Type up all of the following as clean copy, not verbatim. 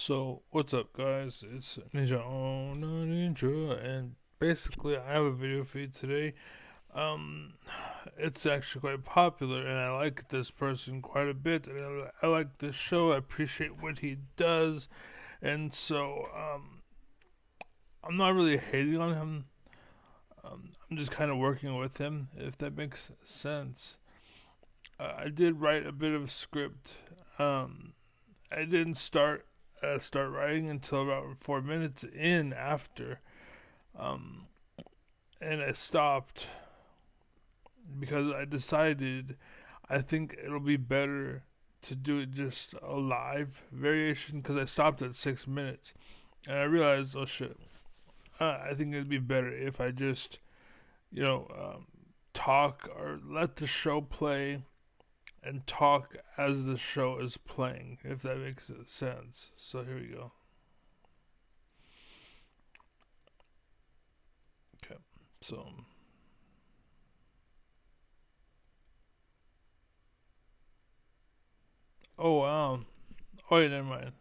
So, what's up, guys? It's Ninja on Ninja, and basically, I have a video feed today. Um, it's actually quite popular, and I like this person quite a bit, and I like this show. I appreciate what he does, and so, I'm not really hating on him. I'm just kind of working with him, if that makes sense. I did write a bit of a script. Um, I didn't start writing until about 4 minutes in after. Um, and I stopped because I decided I think it'll be better to do it just a live variation because I stopped at 6 minutes and I realized, oh shit, I think it'd be better if I just, you know, talk or let the show play and talk as the show is playing, if that makes sense. So here we go. Okay, so. Oh, oh, yeah, never mind.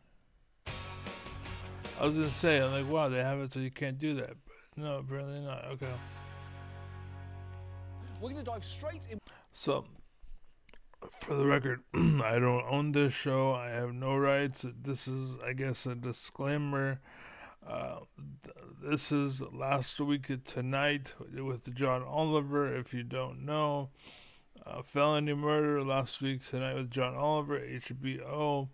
I was gonna say, I'm like, wow, they have it so you can't do that. But no, apparently not. Okay. We're gonna dive straight in. So, for the record, I don't own this show. I have no rights. This is, I guess, a disclaimer. Uh, this is last week tonight with John Oliver. If you don't know, felony murder last week tonight with John Oliver, HBO,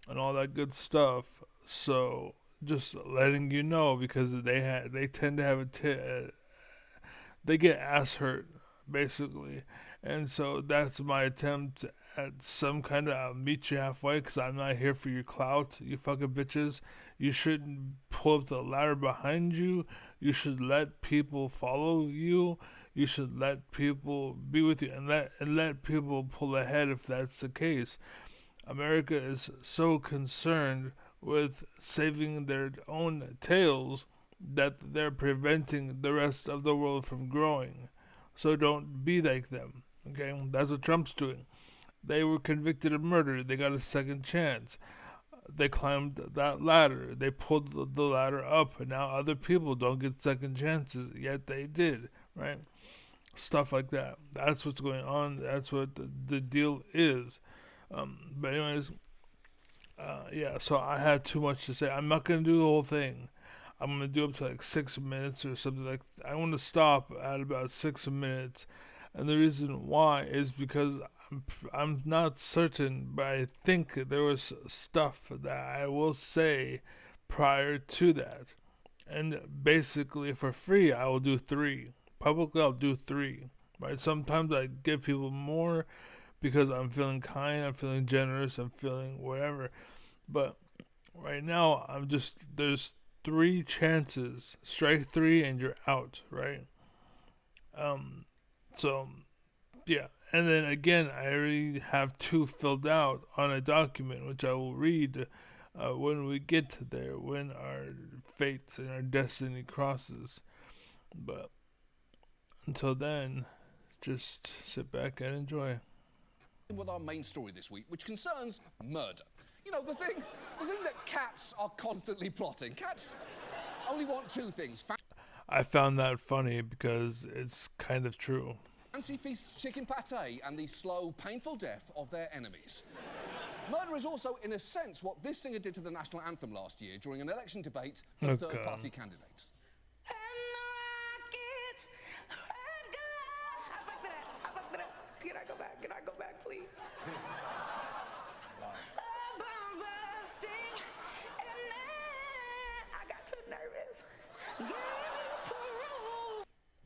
and all that good stuff. So just letting you know because they tend to have they get ass hurt basically, and so that's my attempt at some kind of I'll meet you halfway because I'm not here for your clout, you fucking bitches. You shouldn't pull up the ladder behind you. You should let people follow you. You should let people be with you and let people pull ahead if that's the case. America is so concerned with saving their own tails that they're preventing the rest of the world from growing. So don't be like them. Okay? That's what Trump's doing. They were convicted of murder. They got a second chance. They climbed that ladder. They pulled the ladder up, and now other people don't get second chances, yet they did, right? Stuff like that. That's what's going on. That's what the deal is. But anyways, yeah. So I had too much to say. I'm not gonna do the whole thing. I'm gonna do up to like 6 minutes or something like. I want to stop at about 6 minutes, and the reason why is because I'm not certain, but I think there was stuff that I will say prior to that, and basically for free I will do three. Publicly I'll do three. Right. Sometimes I give people more because I'm feeling kind, I'm feeling generous, I'm feeling whatever. But right now, I'm just there's three chances. Strike three and you're out, right? Um, so yeah, and then again, I already have two filled out on a document, which I will read when we get there, when our fates and our destiny crosses. But until then, just sit back and enjoy. With our main story this week, which concerns murder. You know, the thing that cats are constantly plotting. Cats only want two things. I found that funny because it's kind of true. Fancy feasts, chicken pate, and the slow, painful death of their enemies. Murder is also, in a sense, what this singer did to the national anthem last year during an election debate for third-party candidates. Can I go back? Can I go back, please? I got too nervous.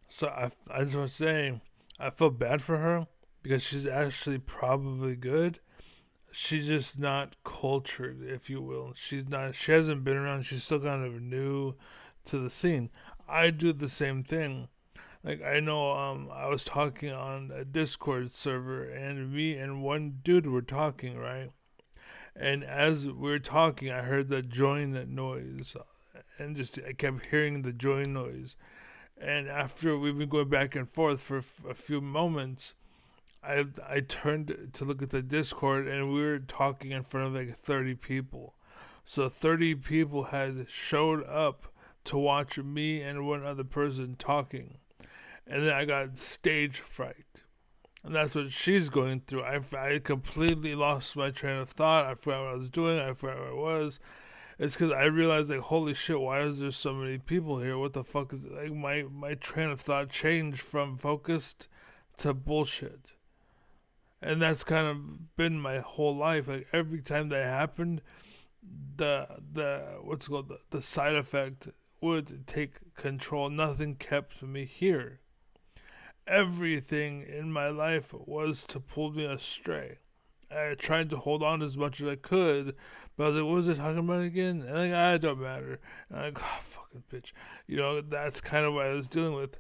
So I just want to say, I feel bad for her because she's actually probably good. She's just not cultured, if you will. She's not. She hasn't been around. She's still kind of new to the scene. I do the same thing. Like I know, I was talking on a Discord server, and me and one dude were talking, right? And as we were talking, I heard the join noise, and just I kept hearing the join noise. And after we've been going back and forth for a few moments, I turned to look at the Discord, and we were talking in front of like 30 people. So 30 people had showed up to watch me and one other person talking. And then I got stage fright. And that's what she's going through. I completely lost my train of thought. I forgot what I was doing. I forgot where I was. It's because I realized, like, holy shit, why is there so many people here? What the fuck is it? Like, my train of thought changed from focused to bullshit. And that's kind of been my whole life. Like, every time that happened, the what's it called, the side effect would take control. Nothing kept me here. Everything in my life was to pull me astray. I tried to hold on as much as I could, but I was like, what was I talking about again? And like, it don't matter. And I'm like, oh, fucking bitch. You know, that's kind of what I was dealing with.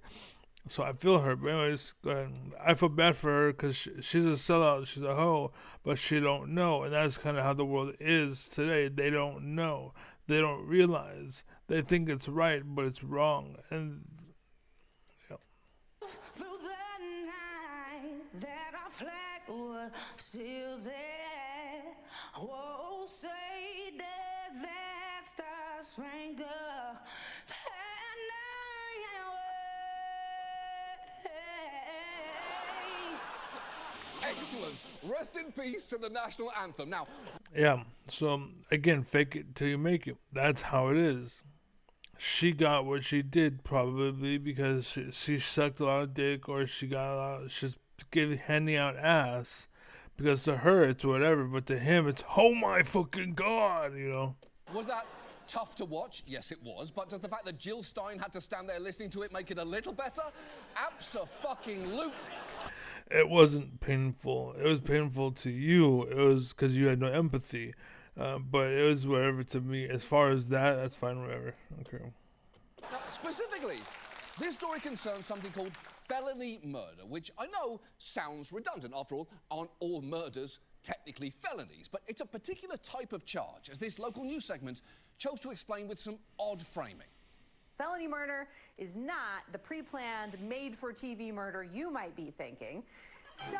So I feel her. But anyways, go ahead. I feel bad for her because she's a sellout. She's a hoe, but she don't know. And that's kind of how the world is today. They don't know. They don't realize. They think it's right, but it's wrong. And Through the night that our flag was still there. Oh, say does that star spangled Excellent. Rest in peace to the national anthem. Now, yeah, so again, fake it till you make it. That's how it is. She got what she did probably because she sucked a lot of dick, or she got a lot. She's handing out ass because to her it's whatever, but to him it's oh my fucking god, you know. was that tough to watch? Yes, it was. But does the fact that Jill Stein had to stand there listening to it make it a little better? Abso-fucking-lutely. It wasn't painful. It was painful to you. It was because you had no empathy. But it was whatever to me. As far as that, that's fine, whatever. Okay. Now, specifically, this story concerns something called felony murder, which I know sounds redundant. After all, aren't all murders technically felonies? But it's a particular type of charge, as this local news segment chose to explain with some odd framing. Felony murder is not the pre-planned, made-for-TV murder you might be thinking. So,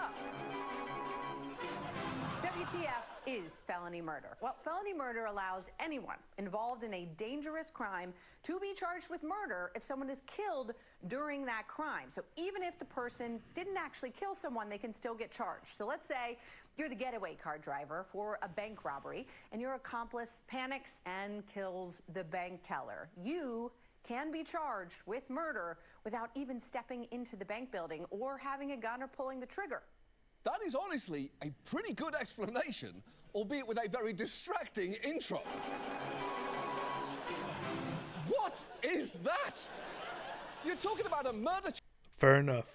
WTF is felony murder? Well, felony murder allows anyone involved in a dangerous crime to be charged with murder if someone is killed during that crime. So even if the person didn't actually kill someone, they can still get charged. So let's say you're the getaway car driver for a bank robbery, and your accomplice panics and kills the bank teller. You can be charged with murder without even stepping into the bank building or having a gun or pulling the trigger. That is honestly a pretty good explanation, albeit with a very distracting intro. What is that? You're talking about a murder Fair enough.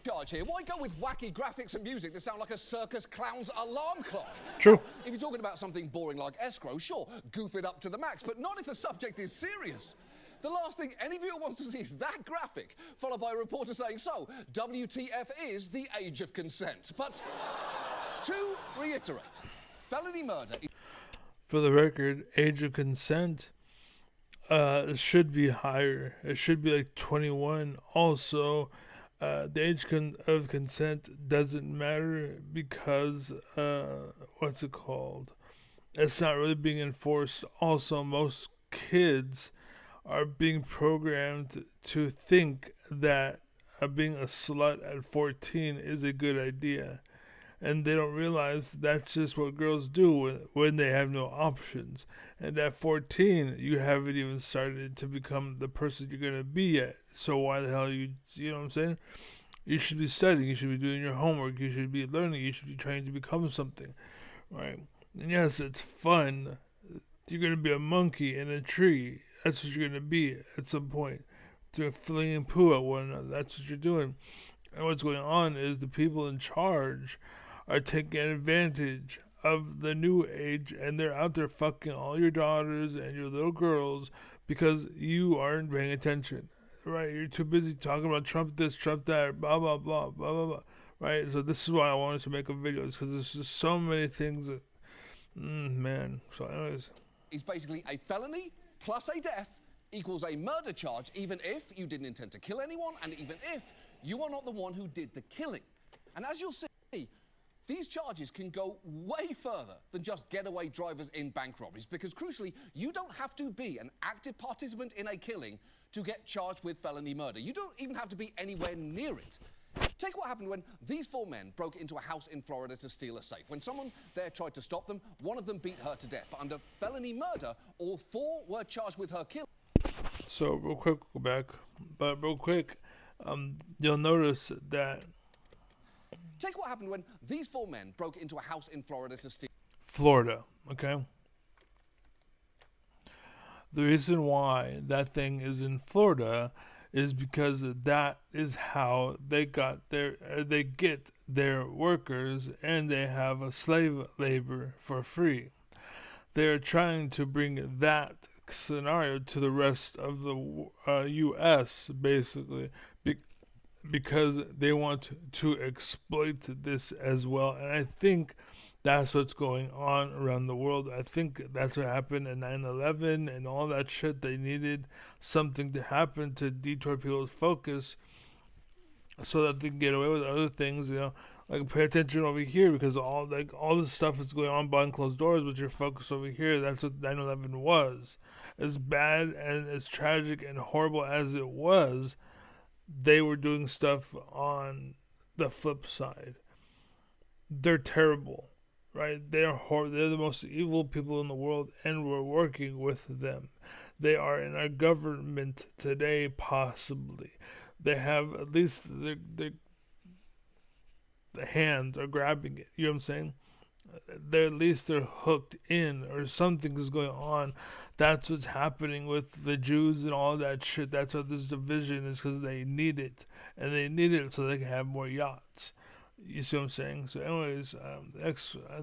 charge here. Why go with wacky graphics and music that sound like a circus clown's alarm clock? True. Now, if you're talking about something boring like escrow, sure, goof it up to the max, but not if the subject is serious. The last thing any viewer wants to see is that graphic, followed by a reporter saying, so, WTF is the age of consent. But to reiterate, felony murder... For the record, age of consent should be higher. It should be like 21. Also, the age of consent doesn't matter because, what's it called? It's not really being enforced. Also, most kids are being programmed to think that being a slut at 14 is a good idea. And they don't realize that's just what girls do when they have no options. And at 14, you haven't even started to become the person you're going to be yet. So why the hell you know what I'm saying? You should be studying. You should be doing your homework. You should be learning. You should be trying to become something. Right? And yes, it's fun. You're going to be a monkey in a tree. That's what you're going to be at some point. They're flinging poo at one another. That's what you're doing. And what's going on is the people in charge are taking advantage of the new age, and they're out there fucking all your daughters and your little girls because you aren't paying attention. Right? You're too busy talking about Trump this, Trump that, blah, blah, blah, blah, blah, blah. Right? So this is why I wanted to make a video, because there's just so many things that, man. So anyways. Is basically a felony plus a death equals a murder charge, even if you didn't intend to kill anyone, and even if you are not the one who did the killing. And as you'll see, These charges can go way further than just getaway drivers in bank robberies because, crucially, you don't have to be an active participant in a killing to get charged with felony murder. You don't even have to be anywhere near it. Take what happened when these 4 men broke into a house in Florida to steal a safe. When someone there tried to stop them, one of them beat her to death. But under felony murder, all 4 were charged with her killing. So, real quick, go back. But real quick, you'll notice that... Take what happened when these 4 men broke into a house in Florida to steal... Florida, okay? The reason why that thing is in Florida is because that is how they get their workers, and they have a slave labor for free. They're trying to bring that scenario to the rest of the U.S. basically, because they want to exploit this as well. And I think that's what's going on around the world. I think that's what happened in 9/11 and all that shit. They needed something to happen to detour people's focus so that they can get away with other things, like pay attention over here, because all this stuff is going on behind closed doors, but you're focused over here. That's what 9/11 was. As bad and as tragic and horrible as it was, they were doing stuff on the flip side. They're terrible, right? They're the most evil people in the world, and we're working with them. They are in our government today, possibly. They have at least the hands are grabbing it. You know what I'm saying? They're hooked in, or something is going on. That's what's happening with the Jews and all that shit. That's what this division is, because they need it. And they need it so they can have more yachts. You see what I'm saying? So anyways,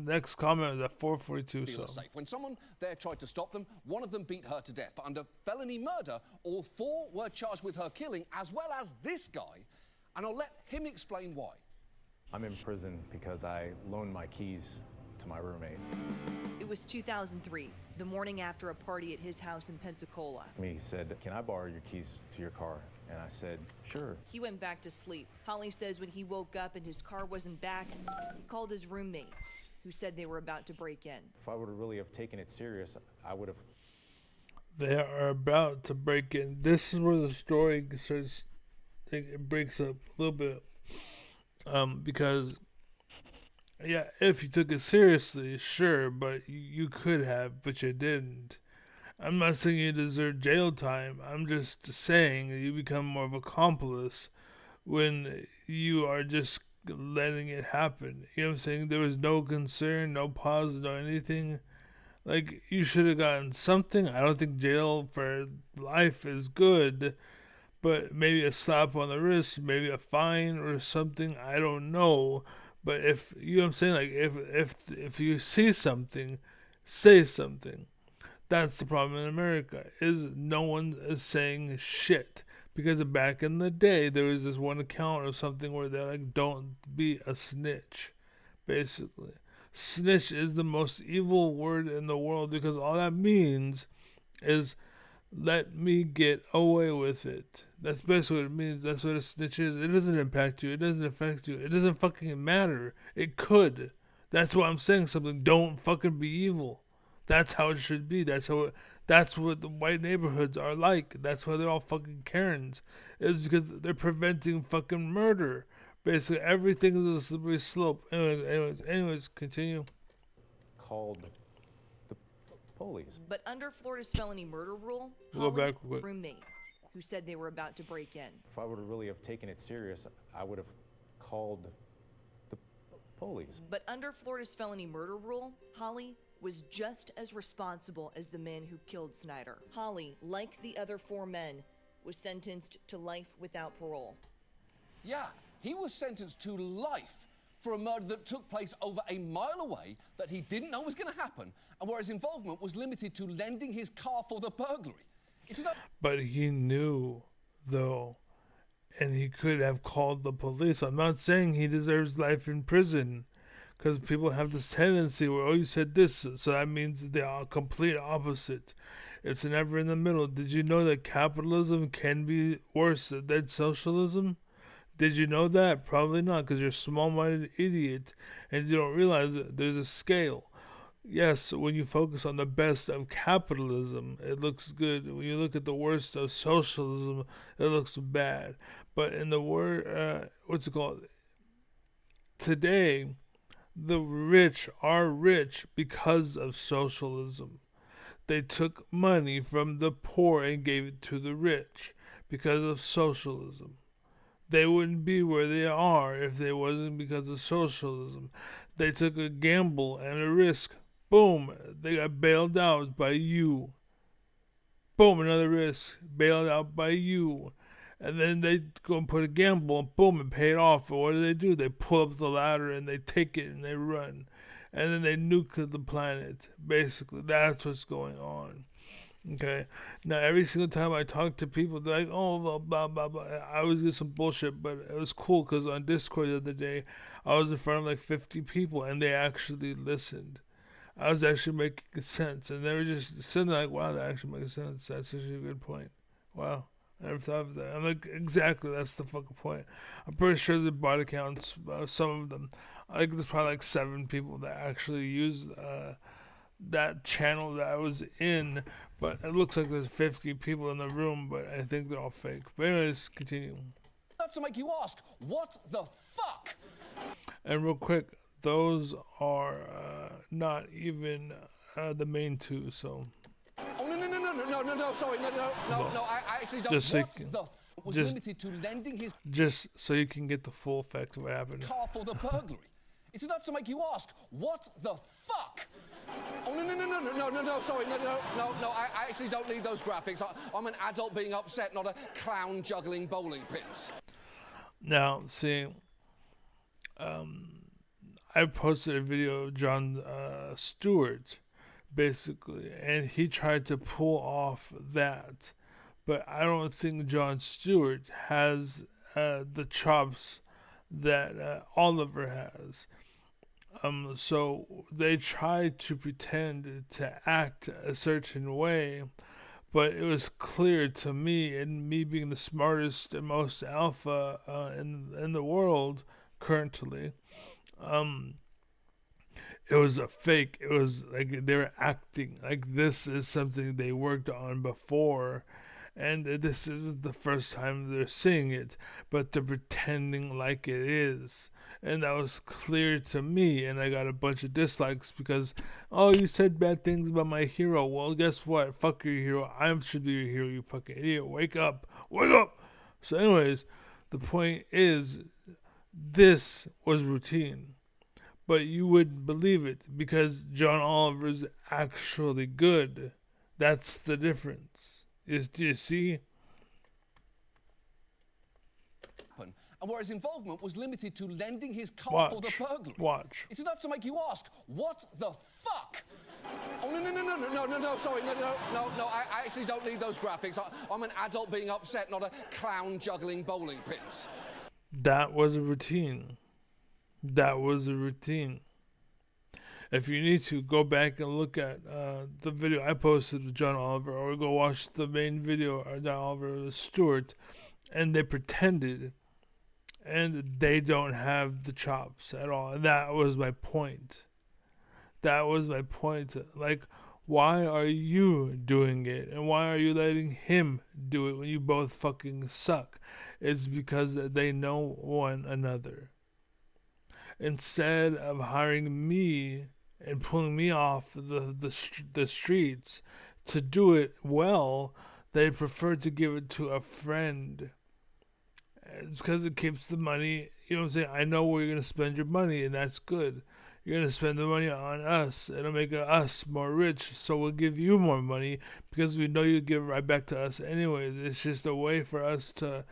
next comment is at 442. So. Safe. When someone there tried to stop them, one of them beat her to death. But under felony murder, all 4 were charged with her killing, as well as this guy. And I'll let him explain why. I'm in prison because I loaned my keys to my roommate. It was 2003, the morning after a party at his house in Pensacola. He said, "Can I borrow your keys to your car?" And I said, "Sure." He went back to sleep. Holly says when he woke up and his car wasn't back, he called his roommate, who said they were about to break in. If I would have really have taken it serious, I would have... They are about to break in. This is where the story starts, it breaks up a little bit. Because... yeah, if you took it seriously, sure, but you could have, but you didn't. I'm not saying you deserve jail time. I'm just saying that you become more of an accomplice when you are just letting it happen. You know what I'm saying? There was no concern, no pause, no anything. Like, you should have gotten something. I don't think jail for life is good, but maybe a slap on the wrist, maybe a fine or something. I don't know. But if, you know what I'm saying, like, if you see something, say something. That's the problem in America, is no one is saying shit. Because back in the day, there was this one account or something where they're like, don't be a snitch, basically. Snitch is the most evil word in the world, because all that means is, let me get away with it. That's basically what it means. That's what a snitch is. It doesn't impact you. It doesn't affect you. It doesn't fucking matter. It could. That's why I'm saying something. Don't fucking be evil. That's how it should be. That's what the white neighborhoods are like. That's why they're all fucking Karens. It's because they're preventing fucking murder. Basically, everything is a slippery slope. Anyways, continue. Called the police. But under Florida's felony murder rule, Go back Holly's quick. roommate, who said they were about to break in. If I would have really have taken it serious, I would have called the police. But under Florida's felony murder rule, Holly was just as responsible as the man who killed Snyder. Holly, like the other 4 men, was sentenced to life without parole. Yeah, he was sentenced to life for a murder that took place over a mile away that he didn't know was going to happen, and where his involvement was limited to lending his car for the burglary. But he knew, though, and he could have called the police. I'm not saying he deserves life in prison, because people have this tendency where, oh, you said this, so that means the complete opposite. It's never in the middle. Did you know that capitalism can be worse than socialism? Did you know that? Probably not, because you're a small-minded idiot and you don't realize that there's a scale. Yes, when you focus on the best of capitalism, it looks good. When you look at the worst of socialism, it looks bad. But in the what's it called? Today, the rich are rich because of socialism. They took money from the poor and gave it to the rich because of socialism. They wouldn't be where they are if it wasn't because of socialism. They took a gamble and a risk. Boom, they got bailed out by you. Boom, another risk, bailed out by you. And then they go and put a gamble and boom, it paid off. And what do? They pull up the ladder and they take it and they run. And then they nuke the planet. Basically, that's what's going on. Okay. Now, every single time I talk to people, they're like, oh, blah, blah, blah, blah. I always get some bullshit, but it was cool because on Discord the other day, I was in front of like 50 people and they actually listened. I was actually making sense. And they were just sitting there like, wow, that actually makes sense. That's actually a good point. Wow. I never thought of that. I'm like, exactly, that's the fucking point. I'm pretty sure the bot accounts, some of them, I think there's probably like 7 people that actually use that channel that I was in, but it looks like there's 50 people in the room, but I think they're all fake. But anyways, continue. Enough to make you ask, what the fuck? And real quick, those are not even the main 2, so... Oh, no, sorry, no, I actually don't. Just so What the f was limited to lending his just so you can get the full effect of what happened. car for the burglary. It's enough to make you ask, what the fuck? Oh, no, sorry, no, I actually don't need those graphics. I'm an adult being upset, not a clown juggling bowling pins. Now, see, I posted a video of Jon Stewart, basically, and he tried to pull off that, but I don't think Jon Stewart has the chops that Oliver has. So they tried to pretend to act a certain way, but it was clear to me, and me being the smartest and most alpha in the world currently, it was a fake. It was like they were acting like this is something they worked on before, and this isn't the first time they're seeing it, but they're pretending like it is. And that was clear to me, and I got a bunch of dislikes because, oh, you said bad things about my hero. Well, guess what? Fuck your hero. I should be your hero, you fucking idiot. Wake up. Wake up! So anyways, the point is, this was routine. But you wouldn't believe it because John Oliver's actually good. That's the difference. Do you see? And where his involvement was limited to lending his car for the burglary. Watch. It's enough to make you ask, what the fuck? Oh, no, sorry, no, I actually don't need those graphics. I'm an adult being upset, not a clown juggling bowling pins. That was a routine. That was a routine. If you need to, go back and look at the video I posted with John Oliver, or go watch the main video of John Oliver with Stewart, and they pretended, and they don't have the chops at all. And that was my point. That was my point. Like, why are you doing it? And why are you letting him do it when you both fucking suck? It's because they know one another. Instead of hiring me and pulling me off the streets to do it well, they prefer to give it to a friend. It's because it keeps the money, you know what I'm saying? I know where you're going to spend your money, and that's good. You're going to spend the money on us. It'll make us more rich, so we'll give you more money because we know you give it right back to us anyways. It's just a way for us to,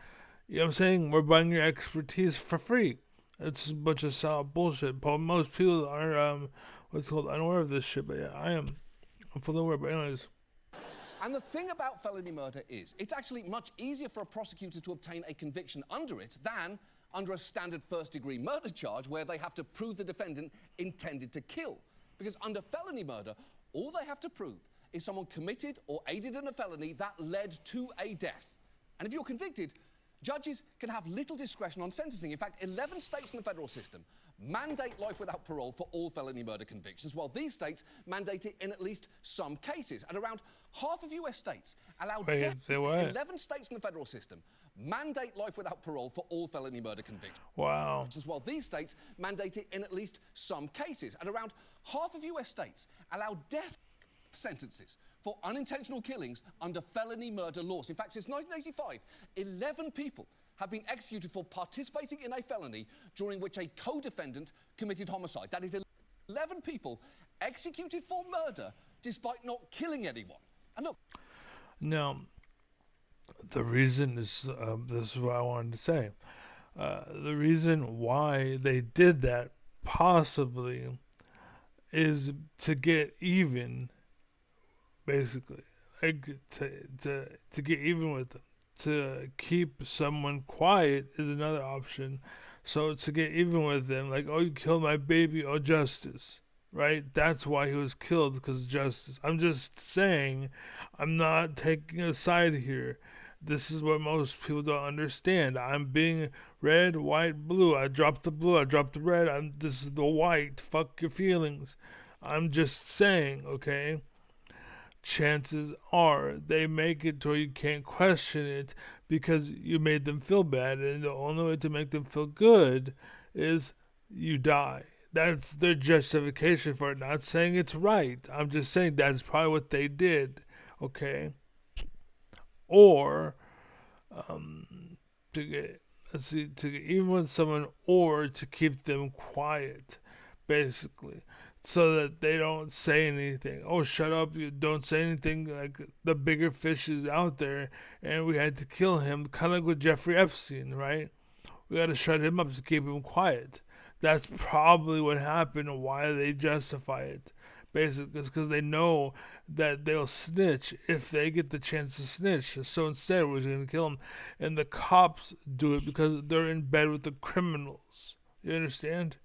you know what I'm saying? We're buying your expertise for free. It's a bunch of solid bullshit. But most people are, what's called, unaware of this shit. But yeah, I'm fully aware. But anyways. And the thing about felony murder is, it's actually much easier for a prosecutor to obtain a conviction under it than under a standard first-degree murder charge where they have to prove the defendant intended to kill. Because under felony murder, all they have to prove is someone committed or aided in a felony that led to a death. And if you're convicted, Judges can have little discretion on sentencing. In fact, 11 states in the federal system mandate life without parole for all felony murder convictions, while these states mandate it in at least some cases. And around half of US states allow death. 11 states in the federal system mandate life without parole for all felony murder convictions. Wow. While these states mandate it in at least some cases. And around half of US states allow death sentences for unintentional killings under felony murder laws. In fact, since 1985, 11 people have been executed for participating in a felony during which a co-defendant committed homicide. That is 11 people executed for murder despite not killing anyone. And look. Now, the reason is, this is what I wanted to say. The reason why they did that, possibly, is to get even. Basically, like to get even with them, to keep someone quiet is another option. So to get even with them, like, oh, you killed my baby, oh, justice, right? That's why he was killed, because justice. I'm just saying, I'm not taking a side here. This is what most people don't understand. I'm being red, white, blue. I dropped the blue, I dropped the red. This is the white. Fuck your feelings. I'm just saying, okay? Chances are they make it to where you can't question it because you made them feel bad, and the only way to make them feel good is you die. That's their justification for it. Not saying it's right. I'm just saying that's probably what they did, okay? Or to get even with someone, or to keep them quiet, basically, so that they don't say anything. Oh, shut up, you don't say anything, like the bigger fish is out there and we had to kill him, kind of like with Jeffrey Epstein, right? We got to shut him up to keep him quiet. That's probably what happened and why they justify it, basically, because they know that they'll snitch if they get the chance to snitch. So instead, we're going to kill him. And the cops do it because they're in bed with the criminals. You understand?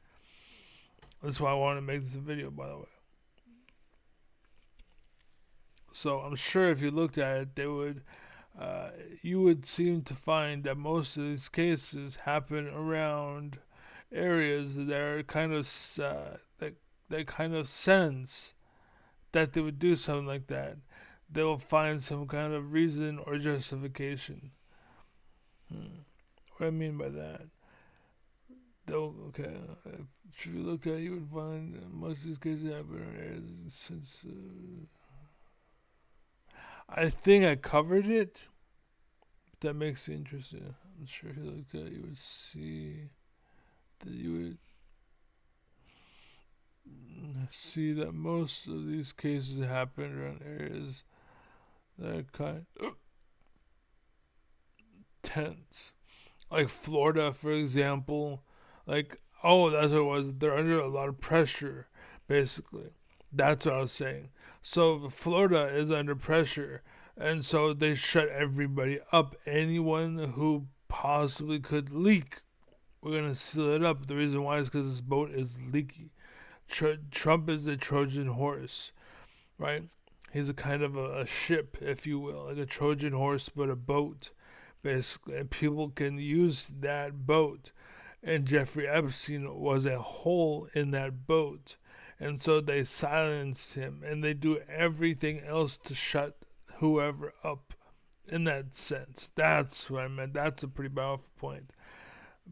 That's why I want to make this video, by the way. So I'm sure if you looked at it, they would, you would seem to find that most of these cases happen around areas that are kind of that kind of sense that they would do something like that. They will find some kind of reason or justification. What I mean by that? Okay, if you looked at it, you would find most of these cases happen in areas since. I think I covered it. That makes me interested. I'm sure if you looked at it, you would see that most of these cases happen around areas that are kind of tense. Like Florida, for example. Like, oh, that's what it was. They're under a lot of pressure, basically. That's what I was saying. So Florida is under pressure, and so they shut everybody up. Anyone who possibly could leak, we're going to seal it up. The reason why is because this boat is leaky. Trump is the Trojan horse, right? He's a kind of a ship, if you will, like a Trojan horse, but a boat, basically. And people can use that boat. And Jeffrey Epstein was a hole in that boat. And so they silenced him. And they do everything else to shut whoever up in that sense. That's what I meant. That's a pretty powerful point.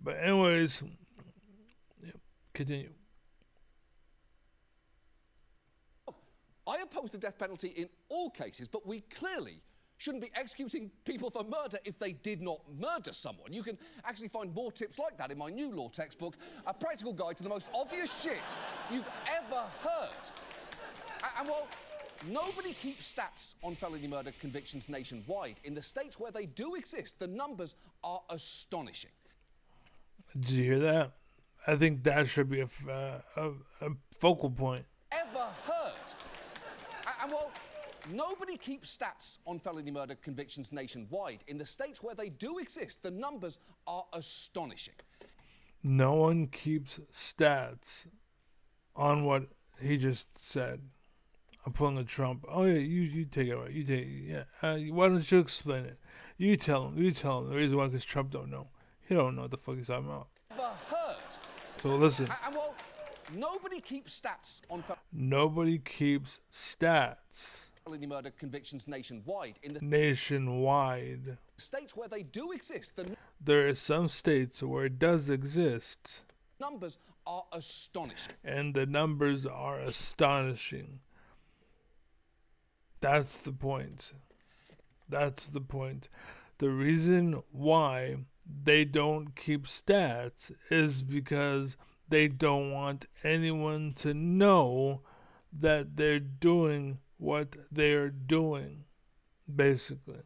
But anyways, yeah, continue. I oppose the death penalty in all cases, but we clearly shouldn't be executing people for murder if they did not murder someone. You can actually find more tips like that in my new law textbook, A Practical Guide to the Most Obvious Shit You've Ever Heard. And while nobody keeps stats on felony murder convictions nationwide, in the states where they do exist, the numbers are astonishing. Did you hear that? I think that should be a focal point. Ever heard. And while nobody keeps stats on felony murder convictions nationwide, in the states where they do exist, the numbers are astonishing. No one keeps stats on what he just said. I'm pulling a Trump. Oh yeah, you take it right. You take it. Yeah. Why don't you explain it? You tell him. You tell him the reason why, because Trump don't know. He don't know what the fuck he's talking about. Ever heard? So listen. And well, nobody keeps stats on Nobody keeps stats. felony murder convictions nationwide. In the Nationwide. states where they do exist, the There are some states where it does exist. numbers are astonishing. And the numbers are astonishing. That's the point. That's the point. The reason why they don't keep stats is because they don't want anyone to know that they're doing what they're doing, basically.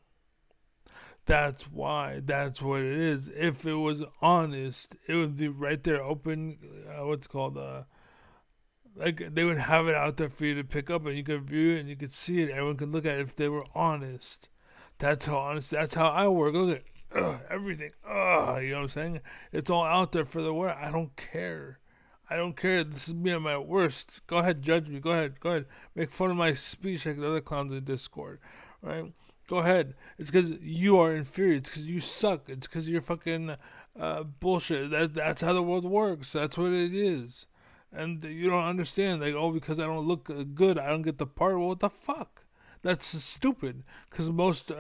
That's why. That's what it is. If it was honest, it would be right there open, what's called, like they would have it out there for you to pick up and you could view it and you could see it. Everyone could look at it if they were honest. That's how honest, that's how I work. Look at everything. You know what I'm saying? It's all out there for the world. I don't care. I don't care. This is me at my worst. Go ahead, judge me. Go ahead. Go ahead. Make fun of my speech like the other clowns in Discord. Right? Go ahead. It's because you are inferior. It's because you suck. It's because you're fucking bullshit. That's how the world works. That's what it is. And you don't understand. Like, oh, because I don't look good, I don't get the part. Well, what the fuck? That's stupid. Because most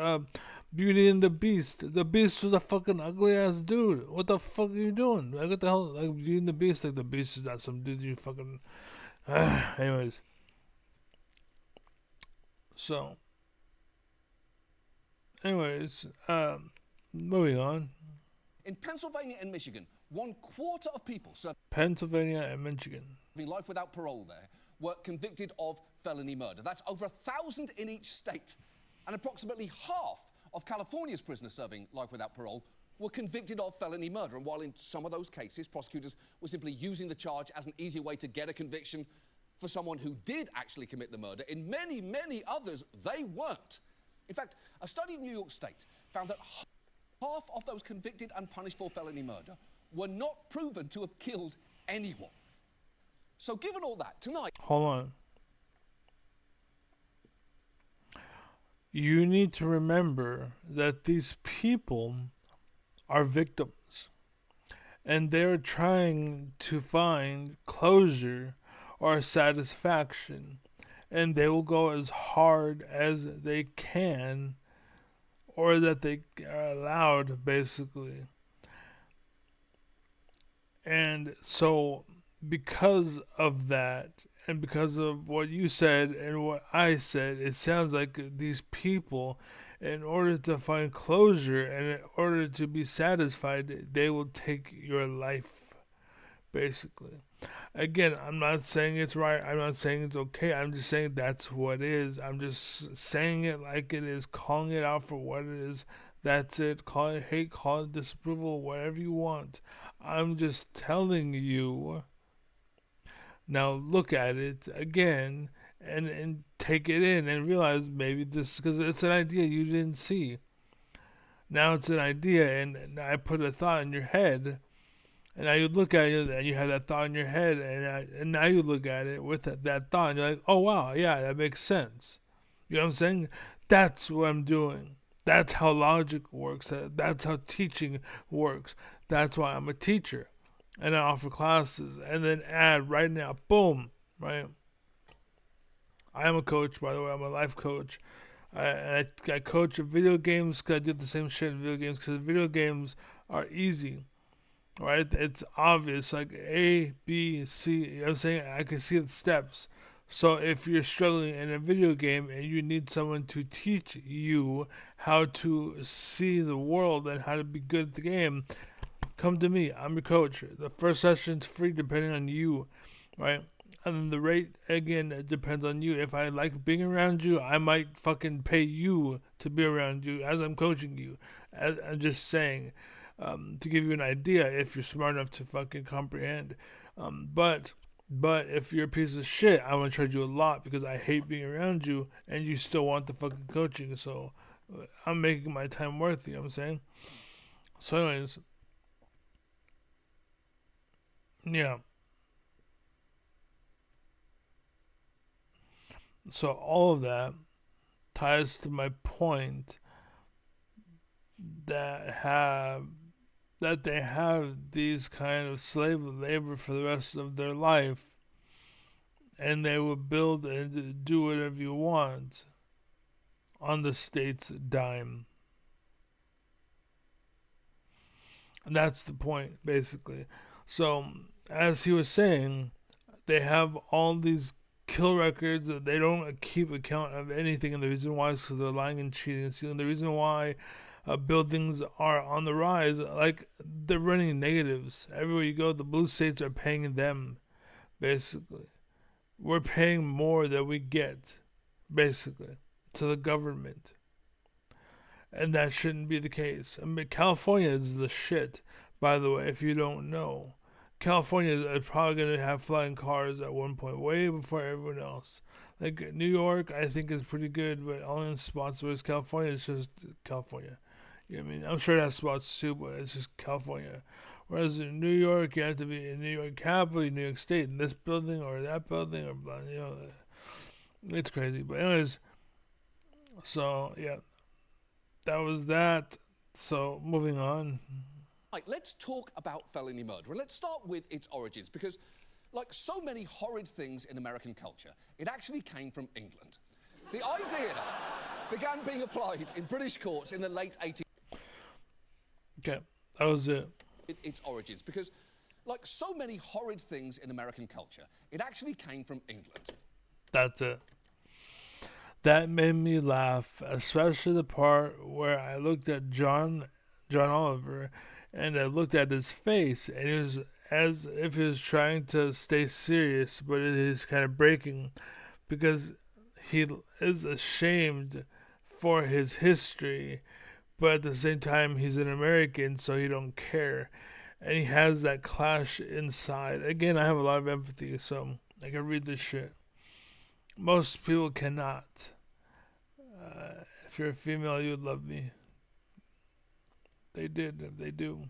Beauty and the Beast was a fucking ugly ass dude. What the fuck are you doing? Like, what the hell? Like, Beauty and the Beast, like, the Beast is not some dude you fucking. Anyways. So. Anyways, moving on. In Pennsylvania and Michigan, 1/4 of people serving Pennsylvania and Michigan. life without parole there were convicted of felony murder. That's over 1,000 in each state. And approximately half of California's prisoners serving life without parole were convicted of felony murder. And while in some of those cases, prosecutors were simply using the charge as an easier way to get a conviction for someone who did actually commit the murder, in many, many others, they weren't. In fact, a study in New York State found that half of those convicted and punished for felony murder were not proven to have killed anyone. So given all that, tonight... Hold on. You need to remember that these people are victims. And they're trying to find closure or satisfaction. And they will go as hard as they can, or that they are allowed, basically. And so, because of that, and because of what you said and what I said, it sounds like these people, in order to find closure and in order to be satisfied, they will take your life, basically. Again, I'm not saying it's right. I'm not saying it's okay. I'm just saying that's what it is. I'm just saying it like it is, calling it out for what it is. That's it. Call it hate, call it disapproval, whatever you want. I'm just telling you. Now look at it again and take it in and realize maybe this, because it's an idea you didn't see. Now it's an idea, and I put a thought in your head. And now you look at it and you have that thought in your head, and now you look at it with that thought and you're like, oh wow, yeah, that makes sense. You know what I'm saying? That's what I'm doing. That's how logic works. That's how teaching works. That's why I'm a teacher. And I offer classes. And then add right now, boom, right? I am a coach, by the way. I'm a life coach. I coach video games because I do the same shit in video games, because video games are easy. Right? It's obvious, like A, B, C. You know what I'm saying? I can see the steps. So if you're struggling in a video game and you need someone to teach you how to see the world and how to be good at the game, come to me. I'm your coach. The first session's free depending on you, right? And then the rate, again, it depends on you. If I like being around you, I might fucking pay you to be around you as I'm coaching you. I'm just saying. To give you an idea, if you're smart enough to fucking comprehend. But if you're a piece of shit, I'm gonna charge you a lot because I hate being around you, and you still want the fucking coaching. So I'm making my time worth. You know what I'm saying? So, anyways, yeah. So all of that ties to my point that they have these kind of slave labor for the rest of their life, and they will build and do whatever you want on the state's dime. And that's the point, basically. So, as he was saying, they have all these kill records that they don't keep account of anything, and the reason why is because they're lying and cheating and stealing. The reason why buildings are on the rise, like they're running negatives everywhere you go. The blue states are paying them, basically. We're paying more than we get, basically, to the government. And that shouldn't be the case. I mean, California is the shit, by the way, if you don't know. California is probably going to have flying cars at one point, way before everyone else. Like, New York, I think, is pretty good, but only in spots, whereas California is just California. You know what I mean? I'm sure it has spots too, but it's just California. Whereas in New York, you have to be in New York Capital, New York State, in this building or that building, or blah, you know. It's crazy. But, anyways, so, yeah, that was that. So, moving on. Right, let's talk about felony murder, and let's start with its origins, because, like so many horrid things in American culture, it actually came from England. The idea began being applied in British courts in the late 18th. Okay, that was it. Its origins, because, like so many horrid things in American culture, it actually came from England. That's it. That made me laugh, especially the part where I looked at John Oliver, and I looked at his face, and it was as if he was trying to stay serious, but it is kind of breaking because he is ashamed for his history, but at the same time he's an American, so he don't care, and he has that clash inside. Again, I have a lot of empathy, so I can read this shit. Most people cannot. If you're a female, you would love me. They do.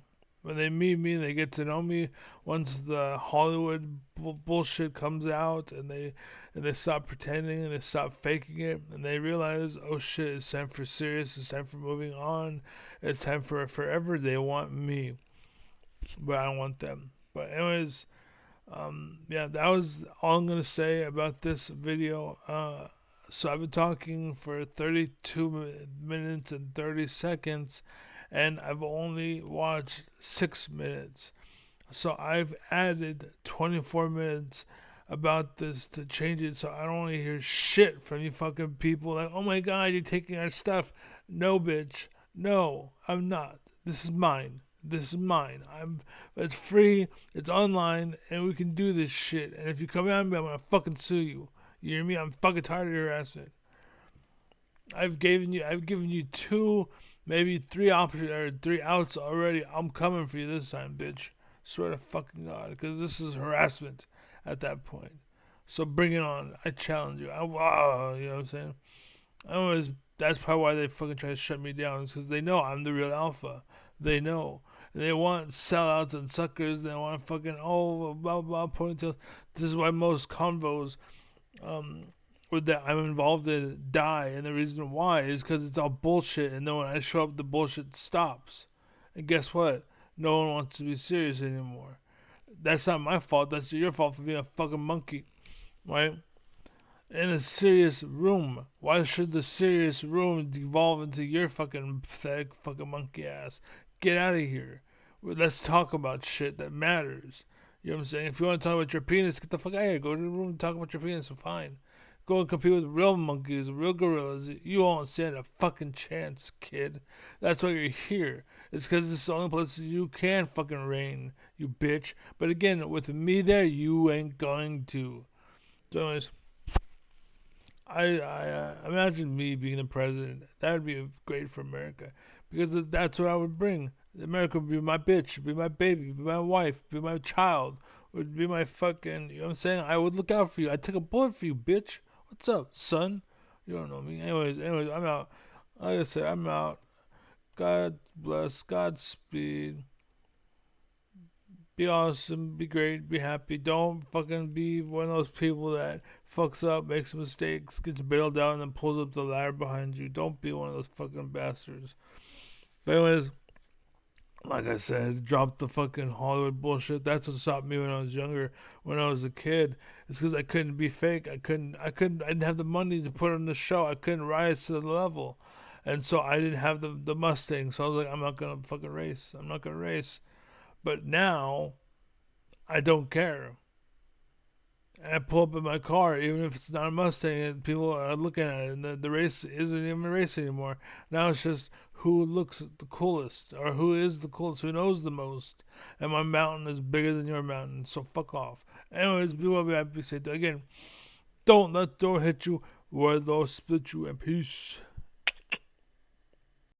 When they meet me, they get to know me. Once the Hollywood bullshit comes out, and they stop pretending and they stop faking it, and they realize, oh shit, it's time for serious. It's time for moving on. It's time for forever. They want me, but I don't want them. But anyways, yeah, that was all I'm gonna say about this video. So I've been talking for 32 minutes and 30 seconds, and I've only watched 6 minutes. So I've added 24 minutes about this to change it so I don't want to hear shit from you fucking people like, oh my god, you're taking our stuff. No, bitch. No, I'm not. This is mine. This is mine. It's free, it's online, and we can do this shit. And if you come at me, I'm gonna fucking sue you. You hear me? I'm fucking tired of your harassment. I've given you 2, maybe 3 options or 3 outs already. I'm coming for you this time, bitch. Swear to fucking God, because this is harassment at that point. So bring it on. I challenge you. Wow, you know what I'm saying? Anyways, that's probably why they fucking try to shut me down. It's because they know I'm the real alpha. They know. They want sellouts and suckers. They want fucking, oh, blah, blah, ponytails. This is why most convos with that I'm involved in die, and the reason why is because it's all bullshit, and then when I show up, the bullshit stops. And guess what? No one wants to be serious anymore. That's not my fault. That's your fault for being a fucking monkey, right? In a serious room. Why should the serious room devolve into your fucking pathetic fucking monkey ass? Get out of here. Let's talk about shit that matters. You know what I'm saying? If you want to talk about your penis, get the fuck out of here. Go to the room and talk about your penis. Fine. Go and compete with real monkeys, real gorillas. You won't stand a fucking chance, kid. That's why you're here. It's because it's the only place you can fucking reign, you bitch. But again, with me there, you ain't going to. So anyways, I imagine me being the president. That would be great for America. Because that's what I would bring. America would be my bitch, be my baby, be my wife, be my child, would be my fucking, you know what I'm saying? I would look out for you. I'd take a bullet for you, bitch. What's up, son? You don't know me. Anyways, I'm out. Like I said, I'm out. God bless. Godspeed. Be awesome, be great, be happy. Don't fucking be one of those people that fucks up, makes mistakes, gets bailed out, and then pulls up the ladder behind you. Don't be one of those fucking bastards. But anyways, like I said, drop the fucking Hollywood bullshit. That's what stopped me when I was younger. When I was a kid, it's because I couldn't be fake. I didn't have the money to put on the show. I couldn't rise to the level, and so I didn't have the Mustang. So I was like, I'm not gonna fucking race. I'm not gonna race. But now, I don't care. And I pull up in my car, even if it's not a Mustang, and people are looking at it, and the race isn't even a race anymore. Now it's just who looks the coolest, or who is the coolest, who knows the most. And my mountain is bigger than your mountain, so fuck off. Anyways, be well, be happy, say again. Don't let the door hit you, or the door split you, and peace.